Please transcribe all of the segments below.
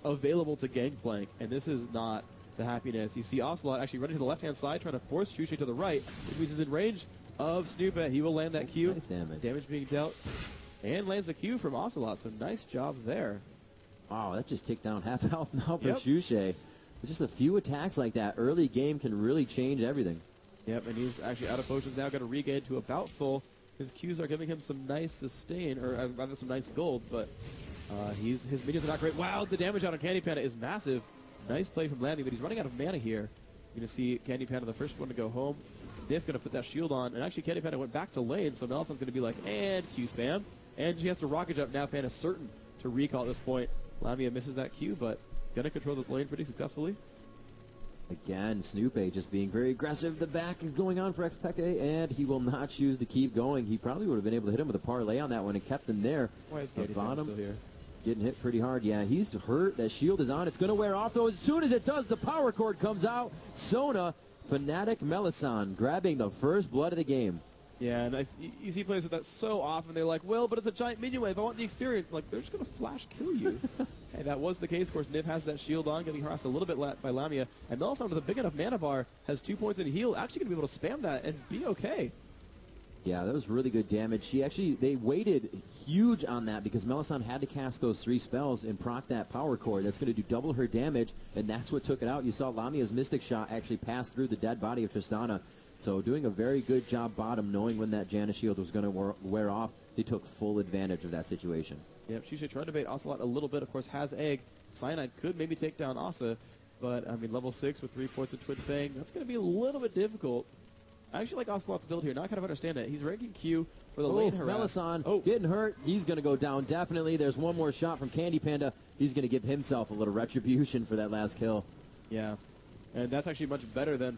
available to Gangplank, and this is not the happiness. You see Ocelot actually running to the left-hand side, trying to force Shushay to the right, which means he's in range of Snoopet. He will land that Q. Nice damage. Damage being dealt, and lands the Q from Ocelot, so nice job there. Wow, that just ticked down half health now for Yep. Shushay. Just a few attacks like that early game can really change everything. Yep, and he's actually out of potions now, got to regain to about full. His Qs are giving him some nice sustain, or rather some nice gold, but his minions are not great. Wow, the damage out on Candy Panda is massive. Nice play from Landing, but he's running out of mana here. You're going to see Candy Panda the first one to go home. Niff going to put that shield on, and actually Candy Panda went back to lane, so Melison's going to be like, and Q spam. And she has to rocket jump now. Panda's certain to recall at this point. Lamia misses that Q, but going to control this lane pretty successfully. Again, Snoopy just being very aggressive. The back is going on for Xpeke, and he will not choose to keep going. He probably would have been able to hit him with a parlay on that one and kept him there. Why is Candy Panda still here? Getting hit pretty hard. Yeah, he's hurt. That shield is on. It's going to wear off, though. As soon as it does, the power cord comes out. Sona, Fnatic, Melisson grabbing the first blood of the game. Yeah, and you see players with that so often. They're like, well, but it's a giant minion wave. I want the experience. Like, they're just going to flash kill you. Hey, that was the case. Of course, Niv has that shield on, getting harassed a little bit by Lamia. And Melisson with a big enough mana bar has 2 points in heal. Actually going to be able to spam that and be okay. Yeah, that was really good damage. They waited huge on that because Melisson had to cast those 3 spells and proc that power cord. That's going to do double her damage, and that's what took it out. You saw Lamia's Mystic Shot actually pass through the dead body of Tristana. So doing a very good job bottom, knowing when that Janna shield was going to wear off. They took full advantage of that situation. Yep, Shushay tried to bait Ocelot a little bit. Of course, has Egg. Cyanide could maybe take down Asa, but, I mean, level 6 with 3 points of Twin Fang, that's going to be a little bit difficult. I actually like Ocelot's build here. Now I kind of understand it. He's ranking Q for the lane harass. Melisson getting hurt. He's going to go down, definitely. There's one more shot from Candy Panda. He's going to give himself a little retribution for that last kill. Yeah. And that's actually much better than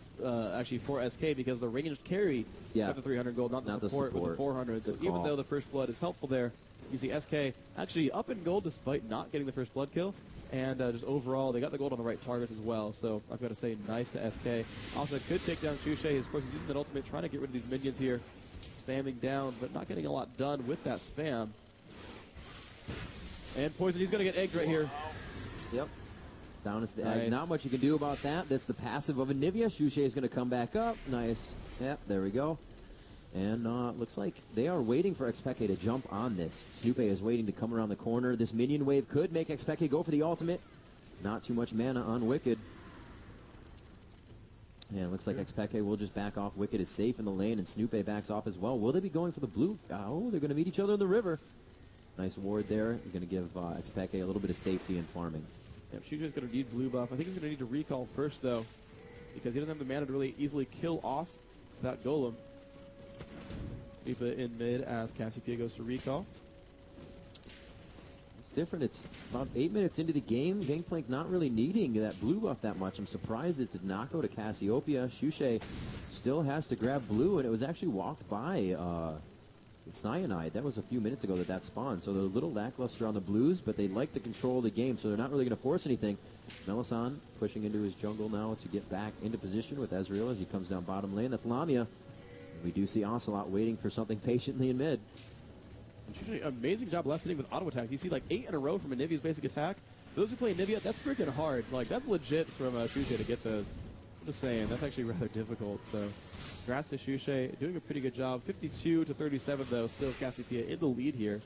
actually for SK because the ranged carry got the 300 gold, not the support with the 400. So even though the first blood is helpful there, you see SK actually up in gold despite not getting the first blood kill. And just overall, they got the gold on the right targets as well. So I've got to say, nice to SK. Also, could take down Shushay. Of course, he's using that ultimate, trying to get rid of these minions here. Spamming down, but not getting a lot done with that spam. And Poison, he's going to get egged right here. Yep. Down is the egg. Not much you can do about that. That's the passive of Anivia. Shushay is going to come back up. Nice. Yep, there we go. And looks like they are waiting for Xpeke to jump on this. Snoopy is waiting to come around the corner. This minion wave could make Xpeke go for the ultimate. Not too much mana on Wicked. Yeah, it looks like Xpeke will just back off. Wicked is safe in the lane, and Snoopy backs off as well. Will they be going for the blue? Oh, they're going to meet each other in the river. Nice ward there. You're going to give Xpeke a little bit of safety in farming. Yep, Shusay's going to need blue buff. I think he's going to need to recall first, though, because he doesn't have the mana to really easily kill off that golem. Vipa in mid as Cassiopeia goes to recall. It's different. It's about 8 minutes into the game. Gangplank not really needing that blue buff that much. I'm surprised it did not go to Cassiopeia. Shushay still has to grab blue, and it was actually walked by Cyanide. That was a few minutes ago that spawned. So they're a little lackluster on the blues, but they like the control of the game, so they're not really going to force anything. Melisson pushing into his jungle now to get back into position with Ezreal as he comes down bottom lane. That's Lamia. We do see Ocelot waiting for something patiently in mid. And amazing job left hitting with auto attacks. You see like 8 in a row from Anivia's basic attack. Those who play Anivia, that's freaking hard. Like, that's legit from Shushay to get those. I'm just saying, that's actually rather difficult. So, congrats to Shushay. Doing a pretty good job. 52 to 37, though. Still Cassiopeia in the lead here.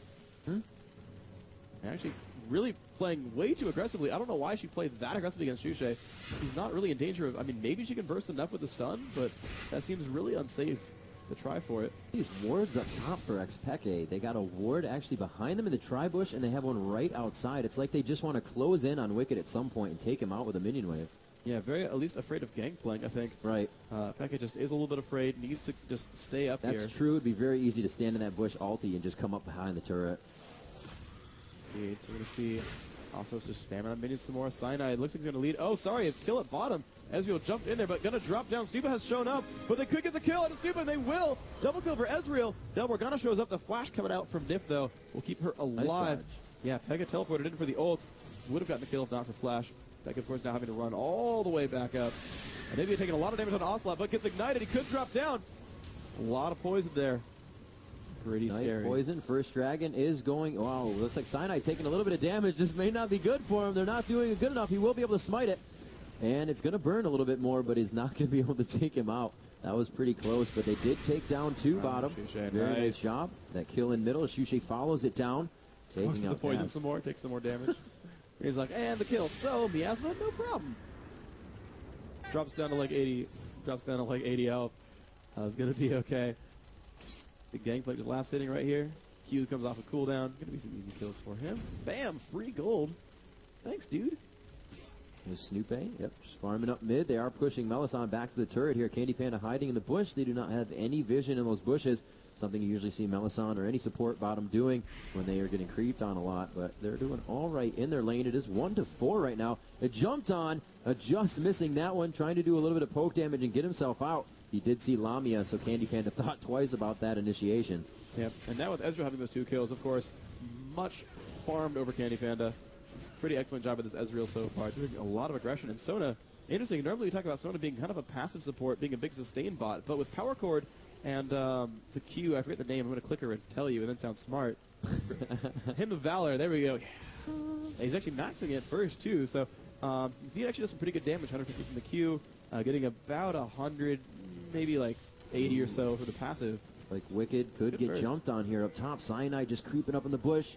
Actually, really playing way too aggressively. I don't know why she played that aggressively against Shushay. She's not really in danger of... I mean, maybe she can burst enough with the stun, but that seems really unsafe to try for it. These wards up top for Xpeke. They got a ward actually behind them in the tri-bush, and they have one right outside. It's like they just want to close in on Wicked at some point and take him out with a minion wave. Yeah, very at least afraid of Gangplank, I think. Right. Pekka just is a little bit afraid, needs to just stay up here. That's true. It'd be very easy to stand in that bush ulti and just come up behind the turret. Indeed, so we're going to see also just spamming on minions some more. Cyanide looks like he's going to lead. Oh, sorry, a kill at bottom. Ezreal jumped in there, but going to drop down. Stupa has shown up, but they could get the kill out of Stupa, and they will. Double kill for Ezreal. Del Morgana shows up. The flash coming out from Niff, though, will keep her alive. Nice. Yeah, Pekka teleported in for the ult. Would have gotten the kill if not for flash. Pekka, of course, now having to run all the way back up. And Nivea taking a lot of damage on Ocelot, but gets ignited. He could drop down. A lot of poison there. Pretty Night scary. Poison. First Dragon is going. Wow, looks like Cyanide taking a little bit of damage. This may not be good for him. They're not doing it good enough. He will be able to smite it. And it's going to burn a little bit more, but he's not going to be able to take him out. That was pretty close, but they did take down two bottom. Shushay, Very nice job. That kill in middle. Shushay follows it down. Taking out the poison some more, takes some more damage. He's like, and the kill. So, Miasma, no problem. Drops down to like 80. Drops down to like 80 health. It's going to be okay. The Gangplank is last hitting right here. Q comes off a cooldown. Going to be some easy kills for him. Bam! Free gold. Thanks, dude. There's Snoop A. Yep, just farming up mid. They are pushing Melisson back to the turret here. Candy Panda hiding in the bush. They do not have any vision in those bushes. Something you usually see Melisson or any support bottom doing when they are getting creeped on a lot. But they're doing all right in their lane. It is 1-4 right now. It jumped on, just missing that one, trying to do a little bit of poke damage and get himself out. He did see Lamia, so Candy Panda thought twice about that initiation. Yep, and now with Ezreal having those 2 kills, of course, much farmed over Candy Panda. Pretty excellent job with this Ezreal so far, doing a lot of aggression. And Sona, interesting, normally we talk about Sona being kind of a passive support, being a big sustain bot, but with Power Chord and the Q, I forget the name, I'm going to click her and tell you, and then sound smart. Hymn of Valor, there we go. And he's actually maxing it first, too, so he actually does some pretty good damage, 150 from the Q, getting about 100, maybe like 80 or so for the passive. Like Wicked could get first. jumped on here up top. Cyanide just creeping up in the bush,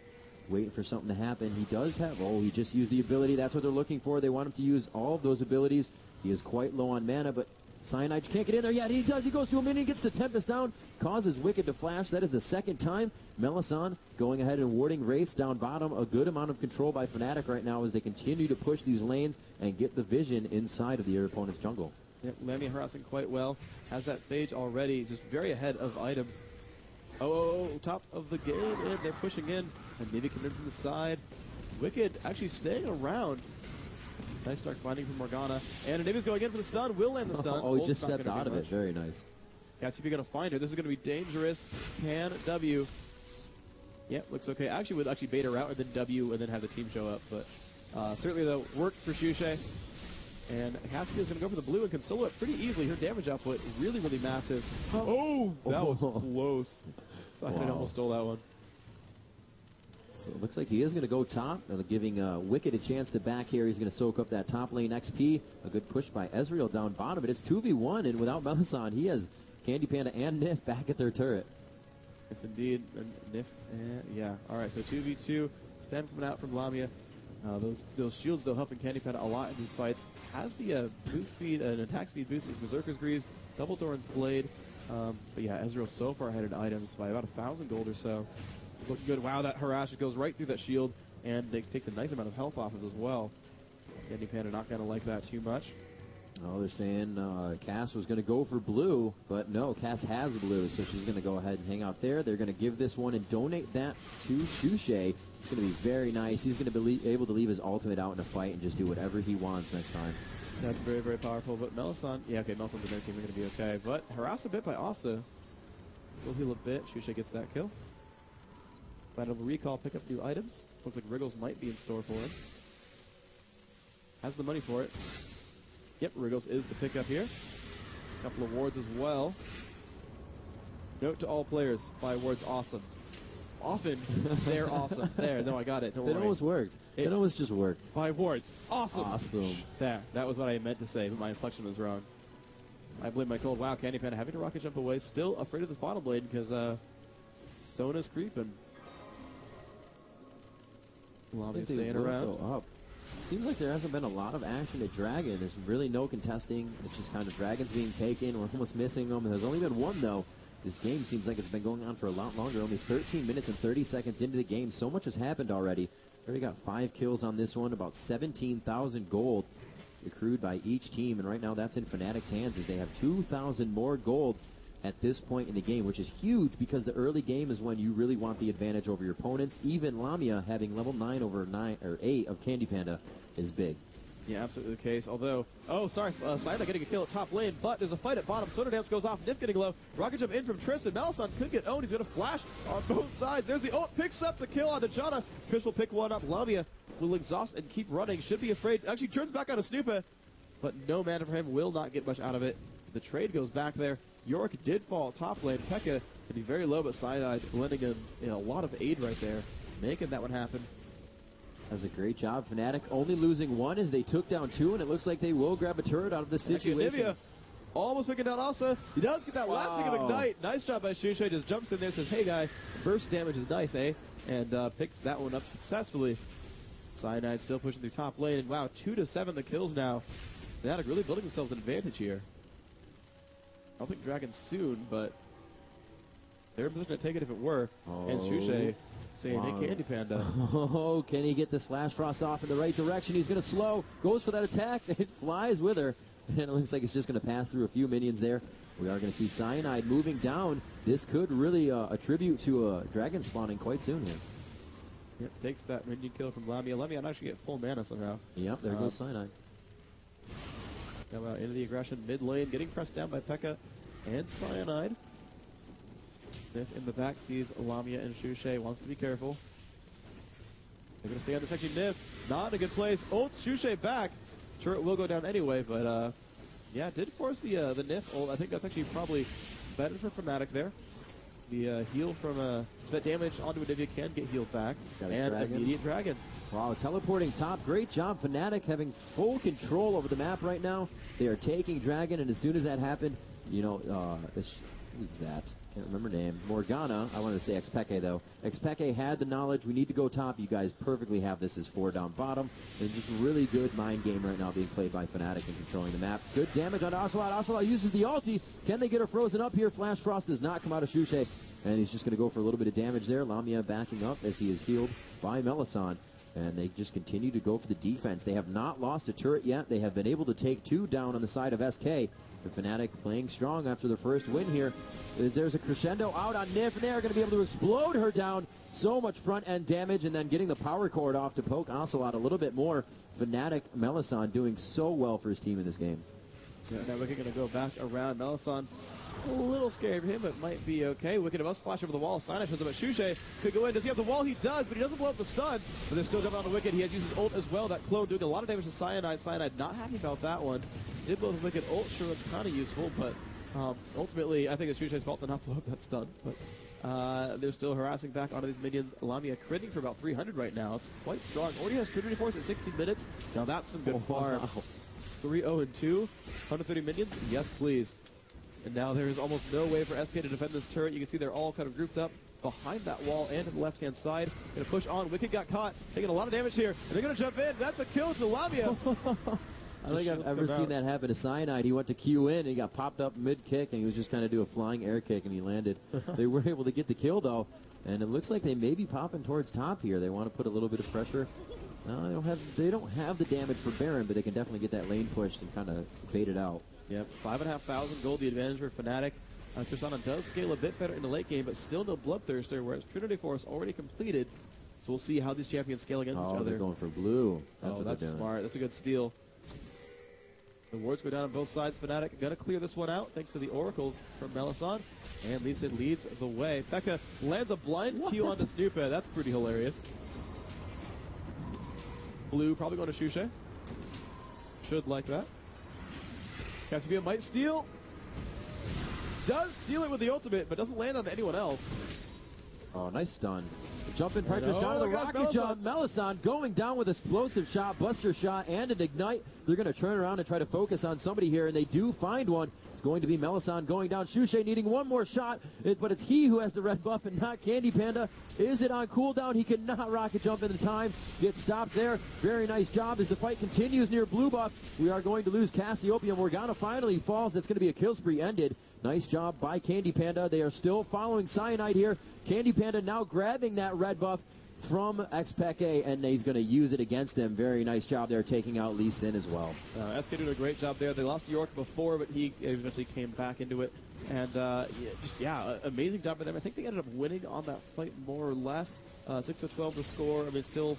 waiting for something to happen. He does have, he just used the ability. That's what they're looking for. They want him to use all of those abilities. He is quite low on mana, but Cyanide can't get in there yet. He does. He goes to a minion, gets the Tempest down, causes Wicked to flash. That is the second time. Melisson going ahead and warding Wraiths down bottom. A good amount of control by Fnatic right now as they continue to push these lanes and get the vision inside of the opponent's jungle. Yep, Lamia harassing quite well. Has that phage already, just very ahead of items. Top of the game, and they're pushing in. And maybe coming in from the side. Wicked actually staying around. Nice start finding from Morgana. And Aniva's going in for the stun. Will land the stun. He just stepped out of it. Very nice. Yeah, see if you're going to find her. This is going to be dangerous. Can W. Yep, looks okay. Actually, would bait her out and then W and then have the team show up. But certainly, though, worked for Shushay. And Cassia is going to go for the blue and can solo it pretty easily. Her damage output really, really massive. Oh, that was close. So I almost stole that one. So it looks like he is going to go top, giving Wicked a chance to back here. He's going to soak up that top lane XP. A good push by Ezreal down bottom. It is 2v1, and without Melisson, he has Candy Panda and Nif back at their turret. Yes, indeed. And Nif, yeah. All right, so 2v2. Spam coming out from Lamia. Those shields, though, helping Candy Panda a lot in these fights. Has the boost speed and attack speed boost. These Berserker's Greaves, Double Thorn's Blade. But yeah, Ezreal so far ahead in items by about 1,000 gold or so. Looking good. Wow, that harass goes right through that shield, and it takes a nice amount of health off of it as well. Candy Panda not going to like that too much. Oh, they're saying Cass was going to go for blue, but no, Cass has blue, so she's going to go ahead and hang out there. They're going to give this one and donate that to Shushay. It's going to be very nice. He's going to be able to leave his ultimate out in a fight and just do whatever he wants next time. That's very, very powerful. But Melisson, yeah, okay, Melisson's and their team are going to be okay. But harassed a bit by Asa. Will heal a bit. Shushay gets that kill. Final recall, pick up new items. Looks like Wriggles might be in store for him. Has the money for it. Yep, Wriggles is the pickup here. A couple of wards as well. Note to all players, buy wards awesome. Often, they're awesome. There, no, I got it. Don't worry. It almost worked. It almost just worked. Buy wards. Awesome. Awesome. There, that was what I meant to say, but my inflection was wrong. I blame my cold. Wow, Candy Panda having to rocket jump away. Still afraid of this bottom blade because Sona's creeping. Lamia staying around. Go up. Seems like there hasn't been a lot of action at Dragon. There's really no contesting. It's just kind of Dragons being taken. We're almost missing them. There's only been one, though. This game seems like it's been going on for a lot longer. Only 13 minutes and 30 seconds into the game. So much has happened already. Already got 5 kills on this one. About 17,000 gold accrued by each team. And right now that's in Fnatic's hands as they have 2,000 more gold at this point in the game, which is huge because the early game is when you really want the advantage over your opponents. Even Lamia having level 9 over 9 or 8 of Candy Panda is big. Yeah, absolutely the case. Although, Saida getting a kill at top lane, but there's a fight at bottom. Soda Dance goes off, Nif getting low. Rocket jump in from Tristan. Melisson could get owned. He's going to flash on both sides. There's the ult, picks up the kill on Dejana. Chris will pick one up. Lamia will exhaust and keep running. Should be afraid. Actually turns back on a Snoopa, but no mana for him. Will not get much out of it. The trade goes back there. York did fall top lane. Pekka can be very low, but Cyanide lending in a lot of aid right there, making that one happen. Does a great job. Fnatic only losing one as they took down two, and it looks like they will grab a turret out of the situation. Nivea almost picking down Asa. He does get that last pick of Ignite. Nice job by Shushay. Just jumps in there, says, hey guy, burst damage is nice, eh? And picks that one up successfully. Cyanide still pushing through top lane, and wow, 2-7 the kills now. Fnatic really building themselves an advantage here. I don't think Dragon soon, but they're in position to take it if it were. And Shushay saying, hey, Candy Panda. Oh, can he get this Flash Frost off in the right direction? He's going to slow, goes for that attack, it flies with her, and it looks like it's just going to pass through a few minions there. We are going to see Cyanide moving down. This could really attribute to a Dragon spawning quite soon here. Yep, takes that minion kill from Lamia. Lamia might actually get full mana somehow. Yep, there goes Cyanide. Now into the aggression mid lane, getting pressed down by Pekka and Cyanide. Sniff in the back sees Lamia and Shushay, wants to be careful. They're going to stay on this section. Nif, not in a good place. Ults Shushay back. Turret will go down anyway, but yeah, did force the Nif ult. I think that's actually probably better for Fnatic there. The heal from that damage onto Anivia can get healed back. And immediate Dragon. Wow, teleporting top. Great job. Fnatic having full control over the map right now. They are taking Dragon, and as soon as that happened, you know, who's that? Can't remember her name. Morgana. I wanted to say Xpeke, though. Xpeke had the knowledge. We need to go top. You guys perfectly have this as 4 down bottom. And just really good mind game right now being played by Fnatic and controlling the map. Good damage on Ocelot. Ocelot uses the ulti. Can they get her frozen up here? Flash Frost does not come out of Shushay. And he's just going to go for a little bit of damage there. Lamia backing up as he is healed by Melisande. And they just continue to go for the defense. They have not lost a turret yet. They have been able to take 2 down on the side of SK. The Fnatic playing strong after their first win here. There's a crescendo out on Nif, and they are going to be able to explode her down. So much front-end damage, and then getting the power cord off to poke Ocelot a little bit more. Fnatic Melisande doing so well for his team in this game. Yeah, now Wicked going to go back around. Melisande a little scared of him, but might be okay. Wicked must flash over the wall. Cyanide shows up, but Shushay could go in. Does he have the wall? He does, but he doesn't blow up the stun. But they're still jumping on the Wicked. He has used his ult as well. That clone doing a lot of damage to Cyanide. Cyanide not happy about that one. Did blow the Wicked ult. Sure, it's kind of useful, but ultimately, I think it's Shushay's fault to not blow up that stun. But they're still harassing back onto these minions. Lamia critting for about 300 right now. It's quite strong. Already has Trinity Force at 60 minutes. Now that's some good farm. Wow. 3-0-2, 130 minions? Yes, please. And now there is almost no way for SK to defend this turret. You can see they're all kind of grouped up behind that wall and to the left-hand side. Going to push on. Wicked got caught, taking a lot of damage here. And they're going to jump in. That's a kill to Lamia. I don't think I've ever seen that happen to Cyanide. He went to Q in, and he got popped up mid-kick, and he was just kind of do a flying air kick, and he landed. They were able to get the kill, though, and it looks like they may be popping towards top here. They want to put a little bit of pressure. No, they don't have the damage for Baron, but they can definitely get that lane pushed and kind of bait it out. Yep, 5,500 gold, the advantage for Fnatic. Tristana does scale a bit better in the late game, but still no Bloodthirster, whereas Trinity Force already completed. So we'll see how these champions scale against each other. They're going for blue. That's what that's they're doing. Smart. That's a good steal. The wards go down on both sides. Fnatic got to clear this one out thanks to the oracles from Melisande. And Lisa leads the way. Pekka lands a blind Q onto Snoophead. That's pretty hilarious. Blue probably going to Shushay. Should like that. Cassiopeia might steal. Does steal it with the ultimate, but doesn't land on anyone else. Oh, nice stun. Jump in pressure shot of the rocket jump. Melisande going down with explosive shot, buster shot, and an ignite. They're going to turn around and try to focus on somebody here, and they do find one. It's going to be Melisande going down. Shushay needing one more shot, but it's he who has the red buff and not Candy Panda. Is it on cooldown? He cannot rocket jump in the time. Gets stopped there. Very nice job as the fight continues near blue buff. We are going to lose Cassiopeia. Morgana finally falls. That's going to be a kill spree ended. Nice job by Candy Panda. They are still following Cyanide here. Candy Panda now grabbing that red buff from Xpeke, and he's going to use it against them. Very nice job there, taking out Lee Sin as well. SK doing a great job there. They lost York before, but he eventually came back into it. And, amazing job by them. I think they ended up winning on that fight more or less. 6-12 to score. I mean, still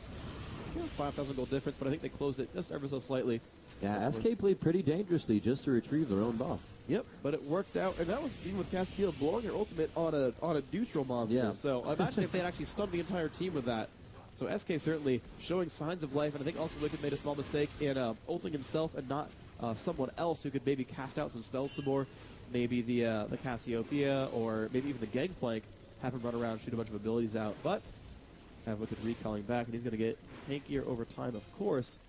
5,000 gold difference, but I think they closed it just ever so slightly. Yeah, SK played pretty dangerously just to retrieve their own buff. Yep, but it worked out, and that was even with Cassiopeia blowing her ultimate on a neutral monster. Yeah. So imagine if they had actually stunned the entire team with that. So SK certainly showing signs of life, and I think also Wicked made a small mistake in ulting himself and not someone else who could maybe cast out some spells some more, maybe the Cassiopeia or maybe even the Gangplank, have him run around, shoot a bunch of abilities out. But have a look at recalling back, and he's going to get tankier over time, of course.